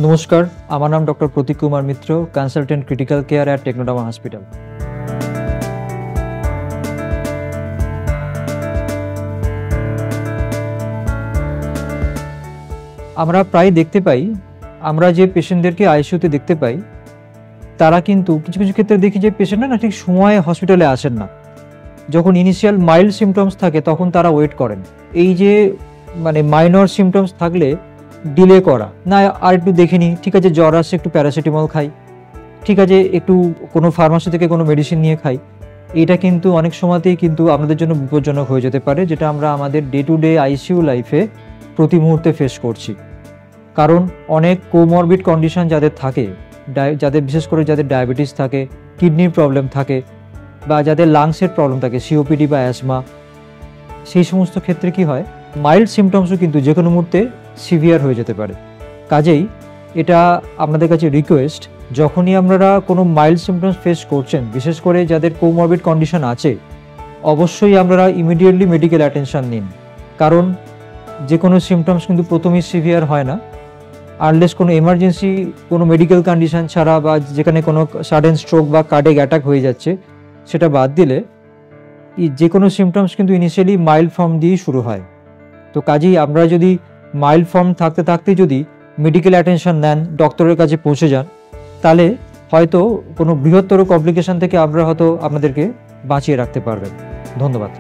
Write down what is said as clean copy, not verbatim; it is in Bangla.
নমস্কার, আমার নাম doctor Pratik Kumar Mitra, consultant critical care at Technoderma hospital. আমরা প্রায় দেখতে পাই, আমরা যে পেশেন্টদেরকে আইসিইউতে দেখতে পাই, তারা কিন্তু কিছু কিছু ক্ষেত্রে দেখি যে পেশেন্টরা না ঠিক সময়ে হসপিটালে আসেন না। যখন ইনিশিয়াল মাইল্ড সিমটমস থাকে তখন তারা ওয়েট করেন। এই যে মাইনর সিমটমস থাকলে ডিলে করা, না আর একটু দেখে নিই, ঠিক আছে জ্বর আসছে একটু প্যারাসিটামল খাই, ঠিক আছে একটু কোনো ফার্মাসি থেকে কোনো মেডিসিন নিয়ে খাই, এটা কিন্তু অনেক সময়তেই কিন্তু আপনাদের জন্য বিপজ্জনক হয়ে যেতে পারে, যেটা আমরা আমাদের ডে টু ডে আইসিইউ লাইফে প্রতি মুহূর্তে ফেস করছি। কারণ অনেক কোমরবিড কন্ডিশন যাদের থাকে, যাদের বিশেষ করে যাদের ডায়াবেটিস থাকে, কিডনির প্রবলেম থাকে, বা যাদের লাংসের প্রবলেম থাকে, সিওপিডি বা অ্যাজমা, সেই সমস্ত ক্ষেত্রে কি হয়, মাইল্ড সিমটমসও কিন্তু যে কোনো মুহূর্তে সিভিয়ার হয়ে যেতে পারে। কাজেই এটা আপনাদের কাছে রিকোয়েস্ট, যখনই আপনারা কোনো মাইল্ড সিমটমস ফেস করছেন, বিশেষ করে যাদের কোমরবিড কন্ডিশন আছে, অবশ্যই আপনারা ইমিডিয়েটলি মেডিকেল অ্যাটেনশন নিন। কারণ যে কোনো সিমটমস কিন্তু প্রথমেই সিভিয়ার হয় না, আনলেস কোনো এমার্জেন্সি কোনো মেডিকেল কন্ডিশন ছাড়া, বা যেখানে কোনো সাডেন স্ট্রোক বা কার্ডিয়াক অ্যাটাক হয়ে যাচ্ছে, সেটা বাদ দিলে যে কোনো সিমটমস কিন্তু ইনিশিয়ালি মাইল্ড ফর্ম দিয়েই শুরু হয়। তো কাজেই আপনারা যদি মাইল্ড ফর্ম থাকতে থাকতে যদি মেডিকেল অ্যাটেনশন নেন, ডক্টরের কাছে পৌঁছে যান, তাহলে হয়তো কোনো বৃহত্তর কমপ্লিকেশন থেকে আমরা হয়তো আপনাদেরকে বাঁচিয়ে রাখতে পারবেন। ধন্যবাদ।